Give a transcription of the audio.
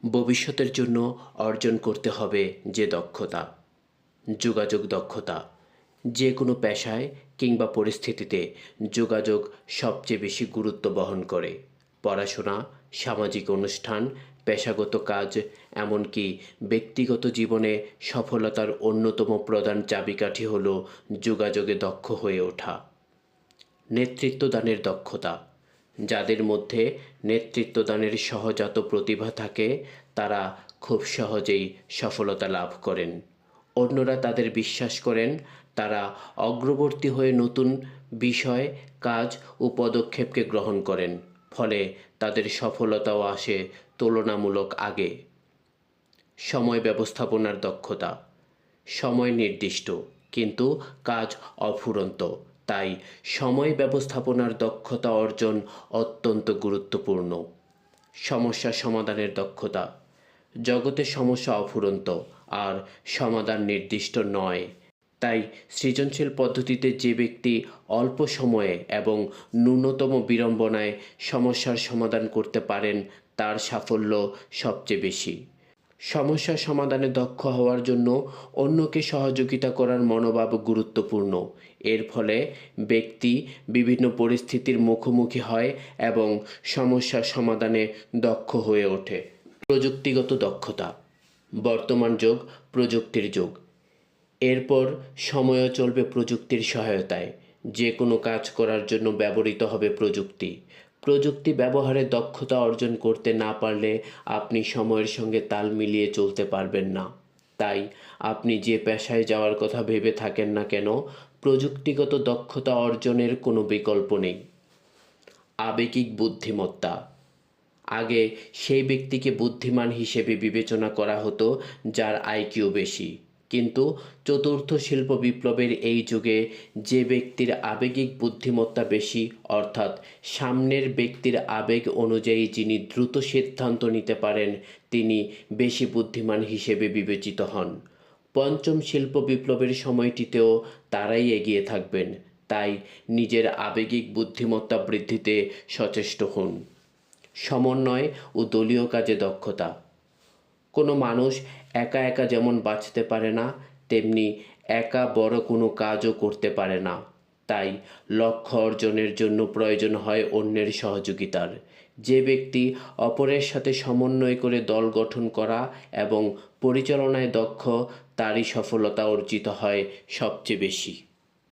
ভবিষ্যতের জন্য অর্জন করতে হবে যে দক্ষতা, যোগাযোগ দক্ষতা। যে কোনো পেশায় কিংবা পরিস্থিতিতে যোগাযোগ সবচেয়ে বেশি গুরুত্ব বহন করে। পড়াশোনা, সামাজিক অনুষ্ঠান, পেশাগত কাজ, এমনকি ব্যক্তিগত জীবনে সফলতার অন্যতম প্রধান চাবিকাঠি হল যোগাযোগে দক্ষ হয়ে ওঠা। নেতৃত্বদানের দক্ষতা। যাদের মধ্যে নেতৃত্বদানের সহজাত প্রতিভা থাকে তারা খুব সহজেই সফলতা লাভ করেন। অন্যরা তাদের বিশ্বাস করেন, তারা অগ্রবর্তী হয়ে নতুন বিষয়, কাজ ও পদক্ষেপকে গ্রহণ করেন, ফলে তাদের সফলতাও আসে তুলনামূলক আগে। সময় ব্যবস্থাপনার দক্ষতা। সময় নির্দিষ্ট, কিন্তু কাজ অফুরন্ত। তাই সময় ব্যবস্থাপনার দক্ষতা অর্জন অত্যন্ত গুরুত্বপূর্ণ। সমস্যা সমাধানের দক্ষতা। জগতে সমস্যা অফুরন্ত, আর সমাধান নির্দিষ্ট নয়। তাই সৃজনশীল পদ্ধতিতে যে ব্যক্তি অল্প সময়ে এবং ন্যূনতম বিড়ম্বনায় সমস্যার সমাধান করতে পারেন তার সাফল্য সবচেয়ে বেশি। সমস্যা সমাধানে দক্ষ হওয়ার জন্য অন্যকে সহযোগিতা করার মনোভাব গুরুত্বপূর্ণ। এর ফলে ব্যক্তি বিভিন্ন পরিস্থিতির মুখোমুখি হয় এবং সমস্যা সমাধানে দক্ষ হয়ে ওঠে। প্রযুক্তিগত দক্ষতা। বর্তমান যুগ প্রযুক্তির যুগ। এরপর সময়ও চলবে প্রযুক্তির সহায়তায়। যে কোনো কাজ করার জন্য ব্যবহৃত হবে প্রযুক্তি। প্রযুক্তি ব্যবহারে দক্ষতা অর্জন করতে না পারলে আপনি সময়ের সঙ্গে তাল মিলিয়ে চলতে পারবেন না। তাই আপনি যে পেশায় যাওয়ার কথা ভেবে থাকেন না কেন, প্রযুক্তিগত দক্ষতা অর্জনের কোনো বিকল্প নেই। আবেগিক বুদ্ধিমত্তা। আগে সেই ব্যক্তিকে বুদ্ধিমান হিসেবে বিবেচনা করা হতো যার আইকিউ বেশি, কিন্তু চতুর্থ শিল্প বিপ্লবের এই যুগে যে ব্যক্তির আবেগিক বুদ্ধিমত্তা বেশি, অর্থাৎ সামনের ব্যক্তির আবেগ অনুযায়ী যিনি দ্রুত সিদ্ধান্ত নিতে পারেন, তিনি বেশি বুদ্ধিমান হিসেবে বিবেচিত হন। পঞ্চম শিল্প বিপ্লবের সময়টিতেও তারাই এগিয়ে থাকবেন। তাই নিজের আবেগিক বুদ্ধিমত্তা বৃদ্ধিতে সচেষ্ট হন। সমন্বয় ও দলীয় কাজে দক্ষতা। কোনো মানুষ একা একা যেমন বাঁচতে পারে না, তেমনি একা বড় কোনো কাজও করতে পারে না। তাই লক্ষ্য অর্জনের জন্য প্রয়োজন হয় অন্যের সহযোগিতার। যে ব্যক্তি অপরের সাথে সমন্বয় করে দল গঠন করা এবং পরিচালনায় দক্ষ, তারই সফলতা অর্জিত হয় সবচেয়ে বেশি।